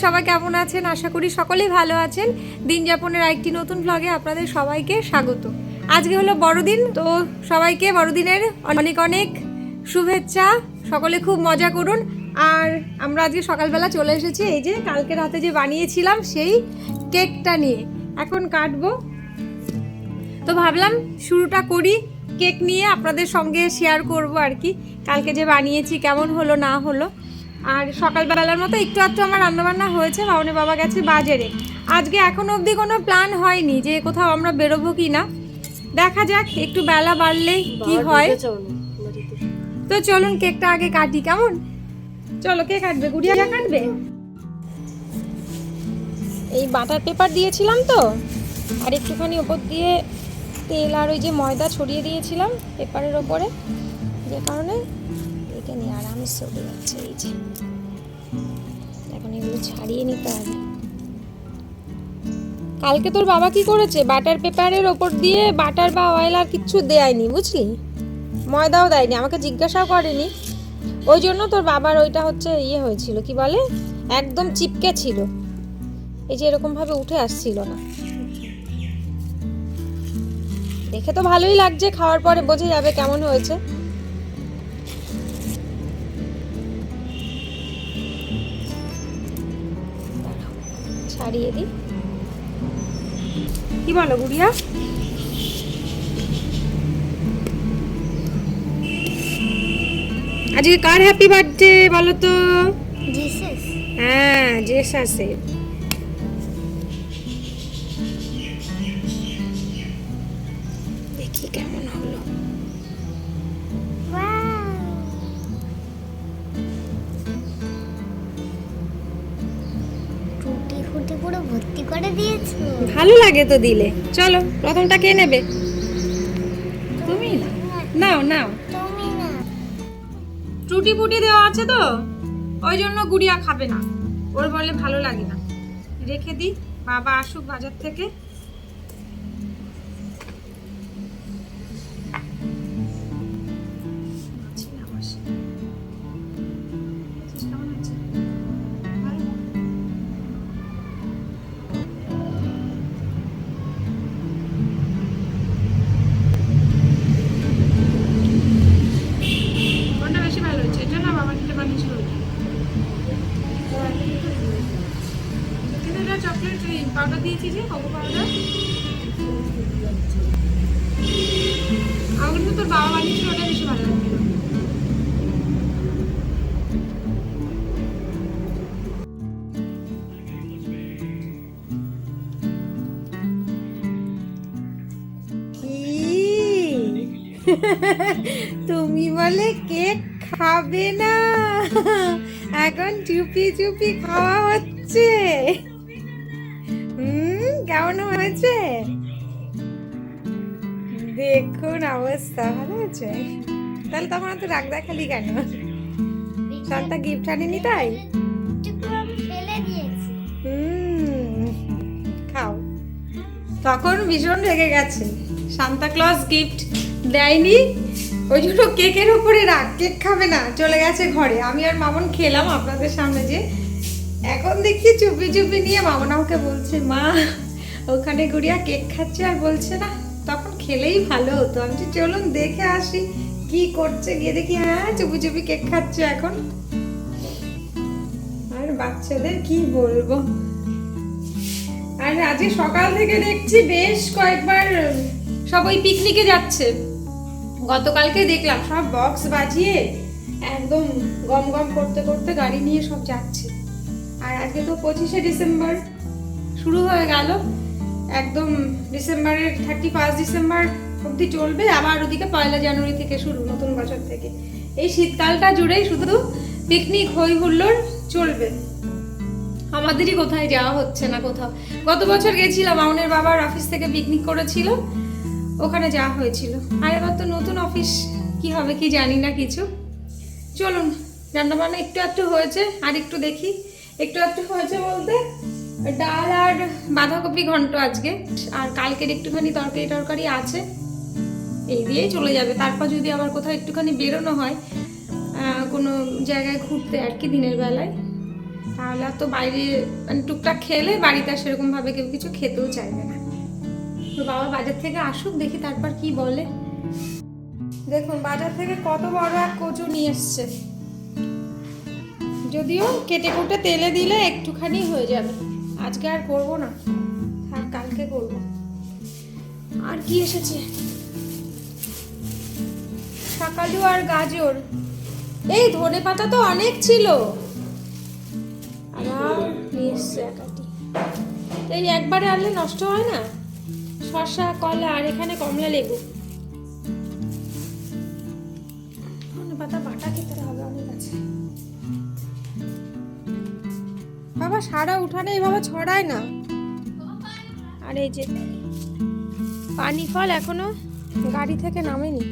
সবাই কেমন আছেন? আশা করি সকলেই ভালো আছেন। দিন যাপনের আরেকটি নতুন ব্লগে আপনাদের সবাইকে স্বাগত। আজকে হলো বড়দিন, তো সবাইকে বড়দিনের অনেক অনেক শুভেচ্ছা। সকলে খুব মজা করুন। আর আমরা আজকে সকালবেলা চলে এসেছি এই যে কালকে রাতে যে বানিয়েছিলাম সেই কেকটা নিয়ে, এখন কাটবো। তো ভাবলাম শুরুটা করি কেক নিয়ে, আপনাদের সঙ্গে শেয়ার করব আর কি কালকে যে বানিয়েছি কেমন হলো না হলো। আর সকালবেলার মতো একটু আধটু আমার রান্নাবান্না হয়েছে, বাবনের বাবা গেছে বাজারে। আজকে এখনো অবধি কোনো প্ল্যান হয়নি যে কোথাও আমরা বেরোবো কি না, দেখা যাক একটু বেলা বাড়লেই কি হয়। তো চলুন কেকটা আগে কাটি, কেমন? চলো, কে কাটবে? গুড়িয়া কাটবে। এই বাটার পেপার দিয়েছিলাম তো, আর একটুখানি ওপর দিয়ে তেল আর ওই যে ময়দা ছড়িয়ে দিয়েছিলাম পেপারের ওপরে, যে কারণে এটা নিয়ে আরামে চলে যাচ্ছে। এই যে এখন এগুলো ছাড়িয়ে নিতে হবে। কালকে তোর বাবা কি করেছে, বাটার পেপারের ওপর দিয়ে বাটার বা অয়েল আর কিচ্ছু দেয়নি, বুঝলি, ময়দাও দেয়নি, আমাকে জিজ্ঞাসাও করেনি। ওই জন্য তোর বাবার ওইটা হচ্ছে ইয়ে হয়েছিল, কি বলে, একদম চিপকে ছিল, এই যে এরকম ভাবে উঠে আসছিল না। দেখে তো ভালোই লাগছে, খাওয়ার পরে বোঝা যাবে কেমন হয়েছে। ছাড়িয়ে দিই, কি বলো গুড়িয়া? আজকে কার হ্যাপি বার্থডে বলো তো? জিসাস। হ্যাঁ, জেসাসের। দেখি কেমন হলো। টুটি ফুটি পুরো ভর্তি করে দিয়েছো। ভালো লাগে তো দিলে। চলো, প্রথমটা কে নেবে? তুমি নাও নাও। তুমি না। টুটি ফুটি দেওয়া আছে তো, ওই জন্য গুড়িয়া খাবে না, ওর বলে ভালো লাগে না। রেখে দিই, বাবা আসুক বাজার থেকে। কোনটা বেশি ভালো হচ্ছে, এটা না বাবা যেটা বানিয়েছিল ওইটা? কিন্তু এটা চকলেট পাউডার দিয়েছি, যে কোকো পাউডার। আমার কিন্তু তোর বাবা বানিয়েছিল ওটা বেশি ভালো লাগছিল। তুমি বলে কেক খাবে না, এখন চুপি চুপি খাওয়া হচ্ছে। কেমন হয়েছে দেখুন, অবস্থা ভালো আছে। তাহলে তখন তো রাগ দেখালি কেন? শান্তা গিফট আনিনি তাই? আমি ফেলে দিয়েছি। খাও। তখন ভীষণ রেগে গেছে, সান্তা ক্লজ গিফট দেয়নি, ওই জন্য কেকের উপরে রাগ, কেক খাবে না, চলে গেছে ঘরে। আমি আর মামন খেলাম আপনাদের সামনে, যে এখন দেখি চুপি চুপি নিয়ে মামন আমাকে বলছে, মা ওখানে গুড়িয়া কেক খাচ্ছে আর বলছে না। তখন খেলেই ভালো হতো। আমি যে চলুন দেখে আসি কি করছে, গিয়ে দেখি হ্যাঁ চুপি চুপি কেক খাচ্ছে এখন। আর বাচ্চাদের কি বলবো। আর আজকে সকাল থেকে দেখছি বেশ কয়েকবার সব ওই পিকনিকে যাচ্ছে। গতকালকে দেখলাম সব বক্স বাজিয়ে একদম গম গম করতে করতে গাড়ি নিয়ে সব যাচ্ছে। আর আজকে তো 25শে ডিসেম্বর শুরু হয়ে গেল, একদম ডিসেম্বরের 31 ডিসেম্বর অবধি চলবে। আবার ওদিকে 1 জানুয়ারি থেকে শুরু, নতুন বছর থেকে। এই শীতকালটা জুড়েই শুধু পিকনিক হই হুল্লোড় চলবে। আমাদেরই কোথায় যাওয়া হচ্ছে না কোথাও। গত বছর গেছিলাম, মামনের বাবার অফিস থেকে পিকনিক করেছিল, ওখানে যাওয়া হয়েছিল। আর এবার তো নতুন অফিস, কি হবে কি জানি না কিছু। চলুন, রান্না বান্না একটু একটু হয়েছে, আর একটু দেখি। একটু একটু হয়েছে বলতে ডাল আর বাঁধাকপি ঘন্ট আজকে, আর কালকের একটুখানি তরকারি আছে, এই দিয়েই চলে যাবে। তারপর যদি আবার কোথাও একটুখানি বেরোনো হয় কোনো জায়গায় ঘুরতে আর কি দিনের বেলায়, তাহলে আর তো বাইরে মানে টুকটাক খেলে বাড়িতে আর সেরকম ভাবে কেউ কিছু খেতেও চাইবে না। তো বাবা বাজার থেকে আসুক, দেখি তারপর কি বলে। দেখুন বাজার থেকে কত বড় এক কচু নিয়ে এসছে, যদিও কেটে কুটে তেলে দিলে একটুখানি হয়ে যাবে, আজকে আর করবো না, থাক কালকে করবো। আর কি এসেছে, শাকালু আর গাজর। এই ধনেপাতা তো অনেক ছিল, আবার নিয়ে এসছে একাটি। এই একবারে আনলে নষ্ট হয় না। শসা, কলা আর এখানে কমলা লেবু। ধনেপাতা বাটা খেতে হবে অনেক আছে। বাবা সারা উঠানে এইভাবে ছড়ায় না। আর এই যে পানি ফল এখনো গাড়ি থেকে নামেনি।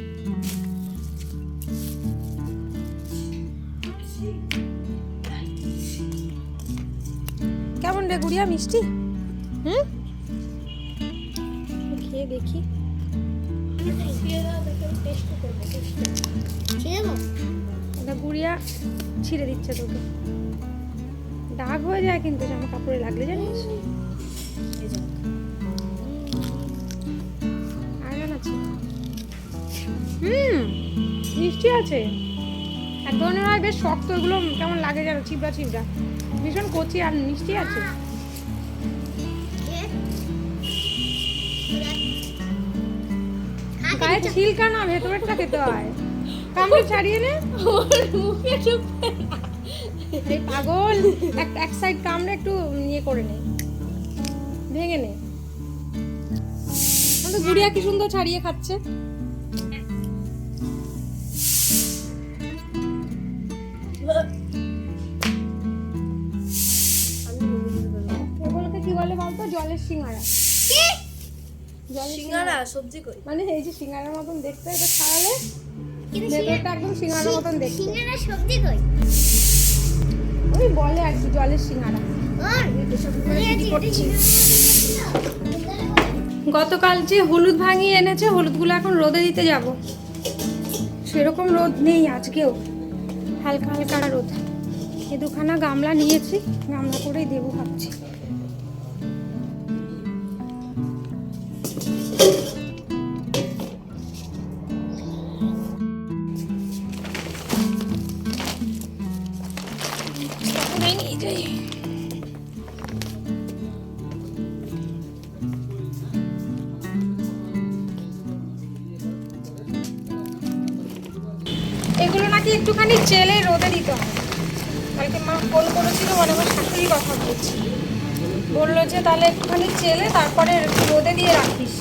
কেমন রে গুড়িয়া, মিষ্টি? হুম, খেয়ে দেখি। এটা গুড়িয়া ছিঁড়ে দিচ্ছে তোকে, দাগ হয়ে যায় কিন্তু জামা কাপড়ে লাগলে, জানিস? আয়রন আছে। মিষ্টি আছে, এক ধরনের হয় বেশ শক্ত, এগুলো কেমন লাগে যেন চিবড়া চিবড়া, ভীষণ কচি আর মিষ্টি আছে। গায়ে ছিলকা না, ভেতরেরটা খেতে হয়। কামড়ে ছাড়িয়ে নে, এই পাগল, এক সাইড কামড়ে একটু ইয়ে করে নে, ভেঙে নে। গুড়িয়া কি সুন্দর ছাড়িয়ে খাচ্ছে। এগুলোকে কি বলে বলতো? জলের সিঙ্গারা। সিঙ্গারা সবজি কই? মানে এই যে সিঙ্গারার মতন দেখতে, এটা ছাড়ালে ভেতরটা একদম সিঙ্গারার মতন দেখতে। সিঙ্গারা সবজি কই? ওই বলে আর কি, জলের সিঙ্গারা। গতকাল যে হলুদ ভাঙিয়ে এনেছে, হলুদগুলো এখন রোদে দিতে যাব। সেরকম রোদ নেই আজকেও, হালকা হালকা রোদ। এই দুখানা গামলা নিয়েছি, গামলা করেই দেবো ভাবছি। নিয়ে যাই। এগুলো নাকি একটুখানি চেলে রোদে দিতে হবে। কালকে মা ফোন করেছিল, মানে আমার শাশুড়ি কথা বলছি, বললো যে তাহলে একটুখানি চেলে তারপরে রোদে দিয়ে রাখিস।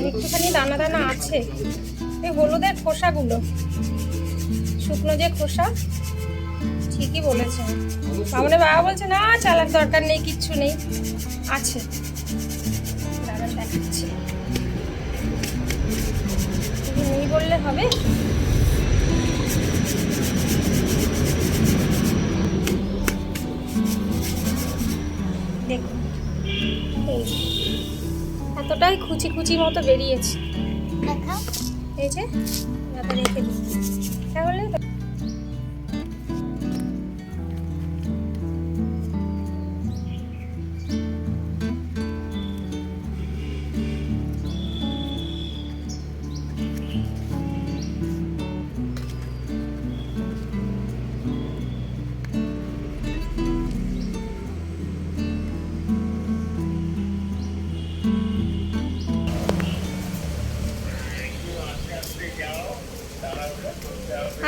একটুখানি দানা দানা আছে। এই হলুদের খোসাগুলো, শুকনো যে খোসা, ঠিকই বলেছে। আমাদের বাবা বলছে না চালার দরকার নেই, কিচ্ছু নেই, আছে। দাঁড়ান দেখাচ্ছি, নেই বললে হবে। দেখুন এই এতটাই কুচি কুচি মতো বেরিয়েছে। দেখাও। এই যে যাতে রেখে দিই, তাহলে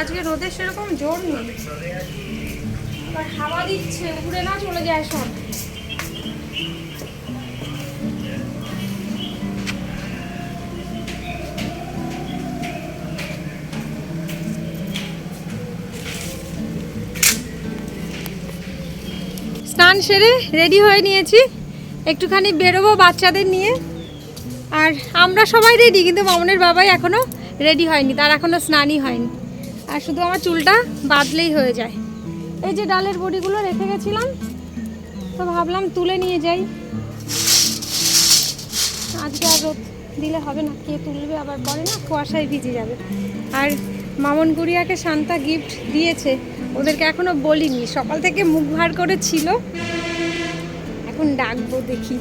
আজকে রোদের সেরকম জোর নেই, আবার হাওয়া দিচ্ছে, উড়ে না চলে যায় সব। স্নান সেরে রেডি হয়ে নিয়েছি, একটুখানি বেরোবো বাচ্চাদের নিয়ে। আর আমরা সবাই রেডি, কিন্তু মামনের বাবাই এখনো রেডি হয়নি, তার এখনো স্নানই হয়নি। আর শুধু আমার চুলটা বাঁধলেই হয়ে যায়। এই যে ডালের বড়িগুলো রেখে গেছিলাম, তো ভাবলাম তুলে নিয়ে যাই। আজকে আর রোদ দিলে হবে না, কে তুলবে আবার, পরে না কুয়াশায় ভিজে যাবে। আর মামন গুড়িয়াকে শান্তা গিফট দিয়েছে, ওদেরকে এখনো বলিনি, সকাল থেকে মুখ ভার করে ছিল। এখন ডাকবো, দেখি।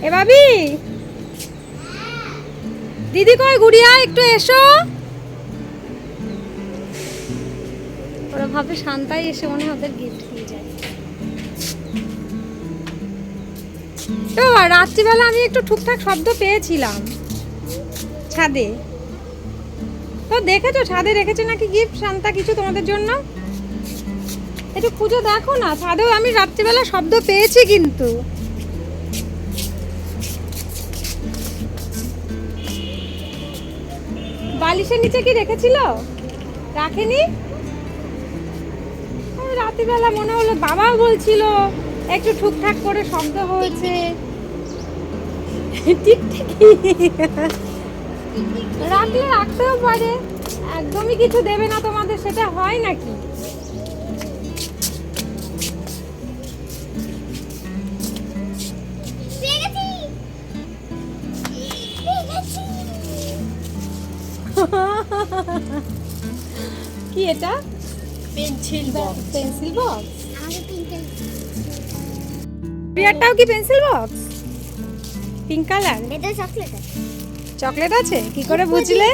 এ ভাবি, দিদি কই? গুড়িয়া একটু এসো। ওরা ভাবে শান্তাই এসে মনে হয় ওদের গিফট দিয়ে যায়। তো রাত্রিবেলা আমি একটু টুকটাক শব্দ পেয়েছিলাম ছাদে। তো দেখেছো ছাদে রেখেছে নাকি গিফট শান্তা কিছু তোমাদের জন্য? একটু খুঁজে দেখো না, ছাদেও আমি রাত্রিবেলা শব্দ পেয়েছি কিন্তু। বালিশের নিচে কি রেখেছিল? রাখেনি? রাত্রিবেলা মনে হলো, বাবাও বলছিল একটু ঠুকঠাক করে শব্দ হয়েছে। টিকটিকি রাখলে রাখতেও পারে, একদমই কিছু দেবে না তোমাদের, সেটা হয় নাকি? কি এটা? Pencil box. Pencil box? আমাকে পিঙ্কেল প্রিয়ারটাও কি পেন্সিল বক্স? Pink colour? এটা চকলেট আছে। চকলেট আছে? কি করে বুঝলে?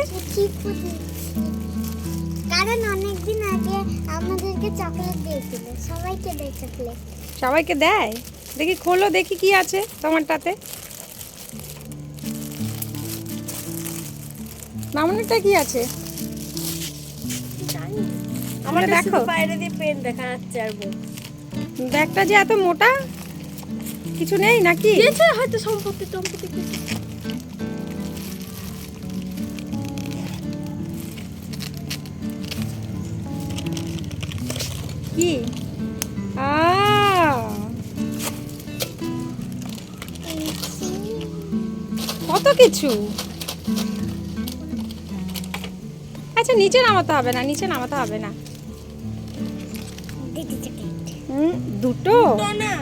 কারণ অনেকদিন আগে আমাদেরকে চকলেট দিয়েছিল, সবাইকে দেয় চকলেট। সবাইকে দেয়? দেখি খোলো, দেখি কি আছে তোমারটাতে। মামুনেরটা কি আছে? আমার দেখো। দেখো বাইরে দিয়ে পেন দেখা যাচ্ছে আর বক্স। ব্যাগটা যে এত মোটা, কিছু নেই নাকি? দিয়েছে হয়তো সম্পত্তি কিছু। কি? কত কিছু। আচ্ছা নিচে নামাতে হবে না, নিচে নামাতে হবে না। দুটো? তো না,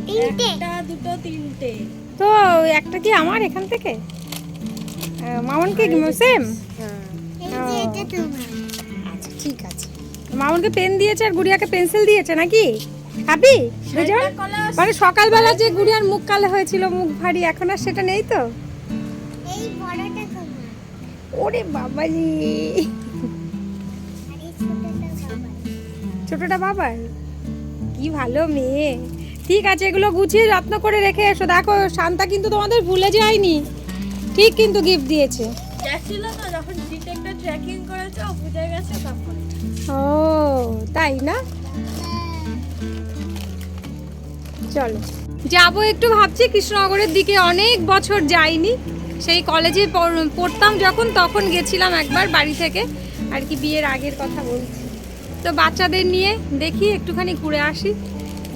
তিনটে। একটা দুটো তিনটে। তো একটা কি আমার এখান থেকে? মামনকে সেম? হ্যাঁ। এই যে এটা তোমার। আচ্ছা ঠিক আছে। মামনকে পেন দিয়েছে আর গুড়িয়াকে পেন্সিল দিয়েছে নাকি? হ্যাপি দুজন? শাড়িটা কলা মানে সকালবেলা যে গুড়িয়ার মুখ কালো হয়েছিল, মুখ ভারী, এখন আর সেটা নেই তো? এই বড়টা তোমার। ওরে বাবাজি, আর এই ছোটটা বাবার। ছোটটা বাবার? কি ভালো মেয়ে। ঠিক আছে, এগুলো গুছিয়ে যত্ন করে রেখে এসো। দেখো শান্তা কিন্তু তোমাদের ভুলে যায়নি, ঠিক কিন্তু গিফট দিয়েছে। গেছিল তো, যখন ডিটেক্টর ট্র্যাকিং করেছে ও বুঝে গেছে তখন। ও তাই না? চলো যাবো একটু, ভাবছি কৃষ্ণনগরের দিকে, অনেক বছর যাইনি। সেই কলেজে পড়তাম যখন, তখন গেছিলাম একবার বাড়ি থেকে, আর কি বিয়ের আগের কথা বলছি। তো বাচ্চাদের নিয়ে দেখি একটুখানি ঘুরে আসি।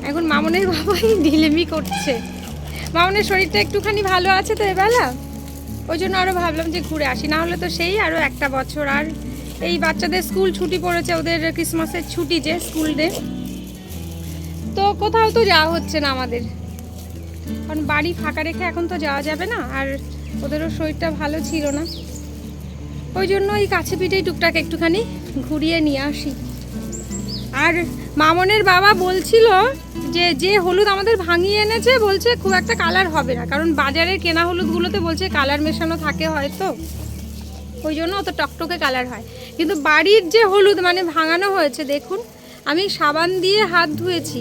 এখন মামনের বাবাই ঢিলেমি করছে, মামনের শরীরটা একটুখানি ভালো আছে তো এবেলা, ওই জন্য আরও ভাবলাম যে ঘুরে আসি। না হলে তো সেই আরও একটা বছর। আর এই বাচ্চাদের স্কুল ছুটি পড়েছে, ওদের ক্রিসমাসের ছুটি যে স্কুল ডে, তো কোথাও তো যাওয়া হচ্ছে না আমাদের, কারণ বাড়ি ফাঁকা রেখে এখন তো যাওয়া যাবে না। আর ওদেরও শরীরটা ভালো ছিল না, ওই জন্য এই কাছে পিঠেই টুকটাক একটুখানি ঘুরিয়ে নিয়ে আসি। আর মামনের বাবা বলছিল যে হলুদ আমাদের ভাঙিয়ে এনেছে, বলছে খুব একটা কালার হবে না, কারণ বাজারের কেনা হলুদগুলোতে বলছে কালার মেশানো থাকে হয়তো, ওই জন্য অত টকটকে কালার হয়। কিন্তু বাড়ির যে হলুদ মানে ভাঙানো হয়েছে, দেখুন আমি সাবান দিয়ে হাত ধুয়েছি,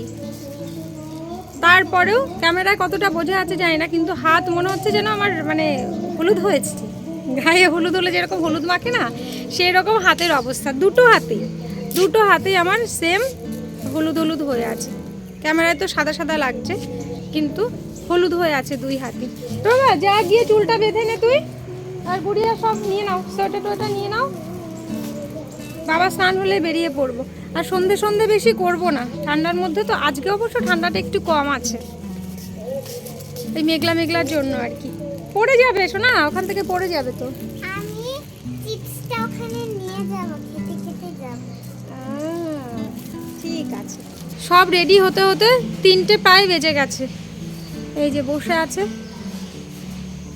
তারপরেও ক্যামেরায় কতটা বোঝা যাচ্ছে জানি না, কিন্তু হাত মনে হচ্ছে যেন আমার মানে হলুদ হয়েছে। গায়ে হলুদ হলে যেরকম হলুদ মাখে না, সেই রকম হাতের অবস্থা। দুটো হাতেই আমার সেম হলুদ হলুদ হয়ে আছে। ক্যামেরায় তো সাদা সাদা লাগছে, কিন্তু হলুদ হয়ে আছে দুই হাতে। তো বাবা যা, গিয়ে চুলটা বেঁধে নে তুই, আর গুড়িয়া সব নিয়ে নাও, সোয়েটার টোয়েটার নিয়ে নাও। বাবা স্নান হলে বেরিয়ে পড়বো। আর সন্ধে বেশি করবো না, ঠান্ডার মধ্যে তো। আজকে অবশ্য ঠান্ডাটা একটু কম আছে, এই মেঘলার জন্য আর কি। পড়ে যাবে শোনা, ওখান থেকে পড়ে যাবে তো। আমি চিপসটা ওখানে নিয়ে যাব সব রেডি হতে হতে 3টে প্রায় বেজে গেছে। এই যে বসে আছে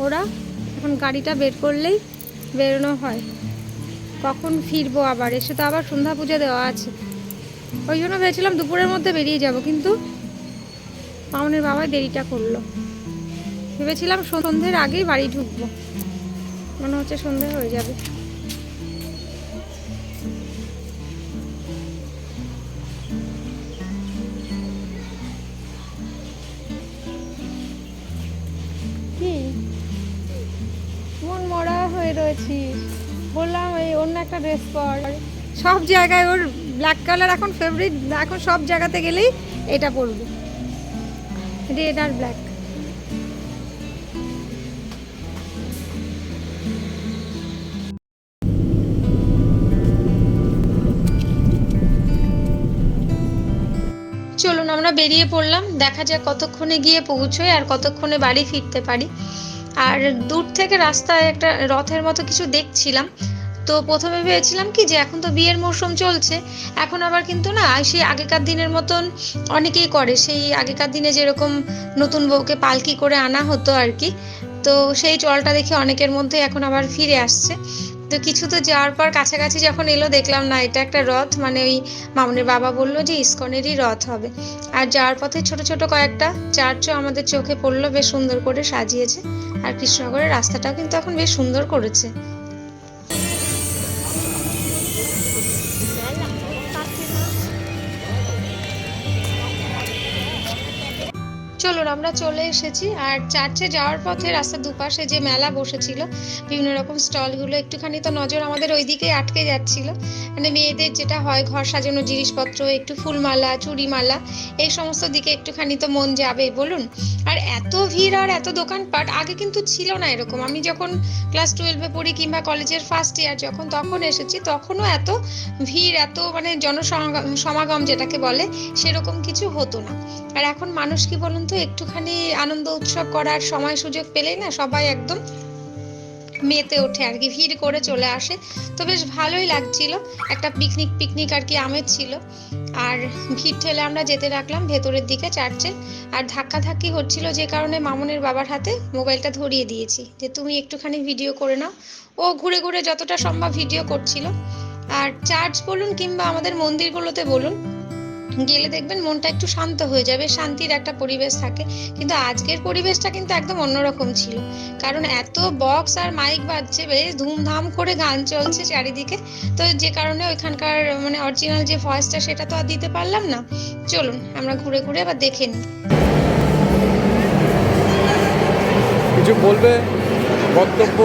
ওরা, এখন গাড়িটা বের করলেই বেরোনো হয়। কখন ফিরবো আবার, এসে তো আবার সন্ধ্যা পূজা দেওয়া আছে। ওই জন্য ভেবেছিলাম দুপুরের মধ্যে বেরিয়ে যাব, কিন্তু মামনের বাবা দেরিটা করলো। ভেবেছিলাম সন্ধ্যের আগেই বাড়ি ঢুকবো, মনে হচ্ছে সন্ধে হয়ে যাবে। কি মন মরা হয়ে রয়েছিস? বললাম এই অন্য একটা ড্রেস পর। সব জায়গায় ওর ব্ল্যাক কালার এখন ফেভারিট, এখন সব জায়গাতে গেলেই এটা পরবে, রেড আর ব্ল্যাক। চলুন আমরা বেরিয়ে পড়লাম, দেখা যাক কতক্ষণে গিয়ে পৌঁছোই আর কতক্ষণে বাড়ি ফিরতে পারি। আর দূর থেকে রাস্তায় একটা রথের মতো কিছু দেখছিলাম, তো প্রথমে ভেবেছিলাম কি যে এখন তো বিয়ের মরশুম চলছে, এখন আবার কিন্তু না সেই আগেকার দিনের মতন অনেকেই করে, সেই আগেকার দিনে যেরকম নতুন বউকে পালকি করে আনা হতো আর কি, তো সেই চলটা দেখে অনেকের মধ্যে এখন আবার ফিরে আসছে। তো কিছু তো যাওয়ার পর কাছাকাছি যখন এলো দেখলাম না এটা একটা রথ, মানে ওই মামুনের বাবা বললো যে ইস্কনেরই রথ হবে। আর যাওয়ার পথে ছোট ছোট কয়েকটা চার্চও আমাদের চোখে পড়লো, বেশ সুন্দর করে সাজিয়েছে। আর কৃষ্ণনগরের রাস্তাটাও কিন্তু এখন বেশ সুন্দর করেছে। চলুন আমরা চলে এসেছি। আর চার্চে যাওয়ার পথে রাস্তার দুপাশে যে মেলা বসেছিল, বিভিন্ন রকম স্টলগুলো, একটুখানি তো নজর আমাদের ওইদিকে আটকে যাচ্ছিল। মানে মেয়েদের যেটা হয় ঘর সাজানোর জিনিসপত্র, একটু ফুলমালা, চুড়িমালা, এই সমস্ত দিকে একটুখানি তো মন যাবে বলুন। আর এত ভিড় আর এত দোকানপাট আগে কিন্তু ছিল না এরকম। আমি যখন ক্লাস 12-এ পড়ি কিংবা কলেজের ফার্স্ট ইয়ার যখন, তখন এসেছি, তখনও এত ভিড়, এত মানে জনসমাগম যেটাকে বলে, সেরকম কিছু হতো না। আর এখন মানুষ কি বলুন তো, একটুখানি আনন্দ উৎসব করার সময় সুযোগ পেলেই না সবাই একদম মেতে ওঠে আর কি, ভিড় করে চলে আসে। তো বেশ ভালোই লাগছিল, একটা পিকনিক পিকনিক আর কি আমেজ ছিল। আর ভিড় ঠেলে আমরা যেতে রাখলাম ভেতরের দিকে চার্চে। আর ধাক্কাধাক্কি হচ্ছিল, যে কারণে মামুনের বাবার হাতে মোবাইলটা ধরিয়ে দিয়েছি যে তুমি একটুখানি ভিডিও করে নাও। ও ঘুরে ঘুরে যতটা সম্ভব ভিডিও করছিল। আর চার্চ বলুন কিংবা আমাদের মন্দিরগুলোতে বলুন, গেলে দেখবেন মনটা একটু শান্ত হয়ে যাবে, শান্তির একটা পরিবেশ থাকে। কিন্তু আজকের পরিবেশটা কিন্তু একদম অন্যরকম ছিল, কারণ এত বক্স আর মাইক বাজছে, বেশ ধুমধাম করে গান চলছে চারিদিকে। তো যে কারণে ওইখানকার মানে অরিজিনাল যে ভয়েসটা সেটা তো আর দিতে পারলাম না। চলুন আমরা ঘুরে ঘুরে আবার দেখে নিই। কিছু বলবে বক্তব্য?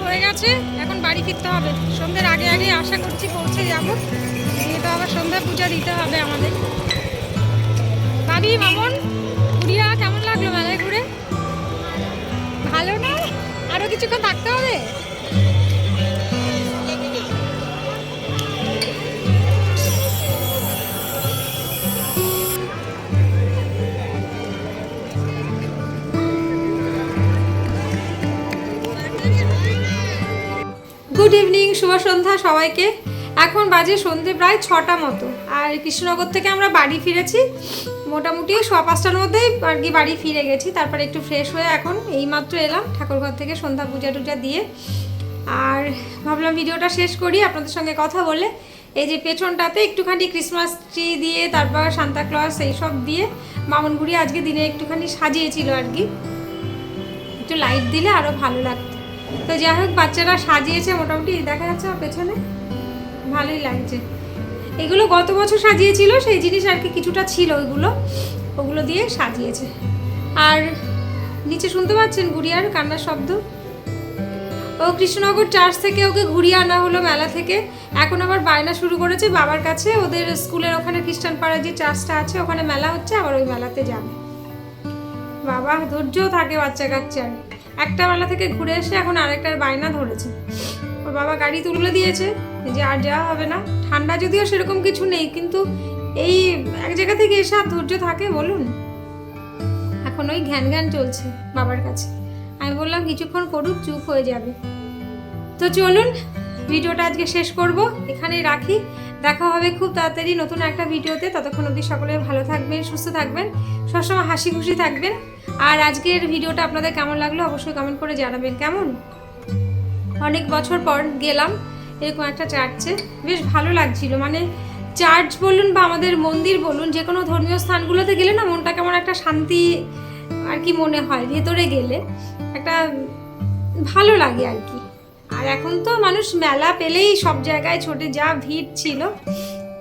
হয়ে গেছে, এখন বাড়ি ফিরতে হবে। সন্ধ্যের আগে আগে আশা করছি পৌঁছে যাবো, দিয়ে তো আবার সন্ধ্যা পূজা দিতে হবে আমাদের। ভাবি, মামন, গুড়িয়া, কেমন লাগলো মেলায় ঘুরে? ভালো না? আরো কিছুক্ষণ থাকতে হবে। গুড ইভিনিং, শুভ সন্ধ্যা সবাইকে। এখন বাজে সন্ধ্যে প্রায় 6টা মতো, আর কৃষ্ণনগর থেকে আমরা বাড়ি ফিরেছি মোটামুটি 5:15টার মধ্যেই আর কি বাড়ি ফিরে গেছি। তারপরে একটু ফ্রেশ হয়ে এখন এইমাত্র এলাম ঠাকুরঘর থেকে সন্ধ্যা পূজা টুজা দিয়ে। আর ভাবলাম ভিডিওটা শেষ করি আপনাদের সঙ্গে কথা বলে। এই যে পেছনটাতে একটুখানি ক্রিসমাস ট্রি দিয়ে, তারপর সান্তা ক্লজ এইসব দিয়ে মামন বুড়ি আজকে দিনে একটুখানি সাজিয়েছিল আর কি, একটু লাইট দিলে আরও ভালো লাগতো। তো যাই হোক, বাচ্চারা সাজিয়েছে মোটামুটি, দেখা যাচ্ছে আমার পেছনে, ভালোই লাগছে। এগুলো গত বছর সাজিয়েছিল, সেই জিনিস আর কি কিছুটা ছিল, ওগুলো দিয়ে সাজিয়েছে। আর নিচে শুনতে পাচ্ছেন গুড়িয়ার কান্নার শব্দ। ও কৃষ্ণনগর চার্চ থেকে ওকে ঘুরিয়ে আনা হলো মেলা থেকে। এখন আবার বায়না শুরু করেছে বাবার কাছে, ওদের স্কুলের ওখানে খ্রিস্টান পাড়ায় যে চার্চটা আছে ওখানে মেলা হচ্ছে, আবার ওই মেলাতে যাবে। বাবা ধৈর্যও থাকে বাচ্চা কাচ্চার, একটা মেলা থেকে ঘুরে এসে এখন আরেকটার বায়না ধরেছে। ওর বাবা গাড়ি তুলে দিয়েছে যে আর যাওয়া হবে না। ঠান্ডা যদিও সেরকম কিছু নেই, কিন্তু এই এক জায়গা থেকে এসে আর ধৈর্য থাকে বলুন? এখন ওই ঘ্যান ঘ্যান চলছে বাবার কাছে। আমি বললাম কিছুক্ষণ করুক, চুপ হয়ে যাবে। তো চলুন ভিডিওটা আজকে শেষ করব, এখানেই রাখি। দেখা হবে খুব তাড়াতাড়ি নতুন একটা ভিডিওতে। ততক্ষণ অবধি সকলে ভালো থাকবেন, সুস্থ থাকবেন, সবসময় হাসি খুশি থাকবেন। আর আজকের ভিডিওটা আপনাদের কেমন লাগলো অবশ্যই কমেন্ট করে জানাবেন। কেমন, অনেক বছর পর গেলাম এরকম একটা চার্চে, বেশ ভালো লাগছিল। মানে চার্চ বলুন বা আমাদের মন্দির বলুন, যে কোনো ধর্মীয় স্থানগুলোতে গেলে না মনটা কেমন একটা শান্তি আর কি মনে হয়, ভেতরে গেলে একটা ভালো লাগে আর কি। আর এখন তো মানুষ মেলা পেলেই সব জায়গায় ছোটে, যা ভিড় ছিল।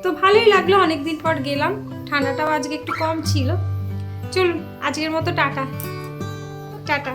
তো ভালোই লাগলো, অনেকদিন পর গেলাম, ঠান্ডাটাও আজকে একটু কম ছিল। চলুন আজকের মতো টাটা টাটা।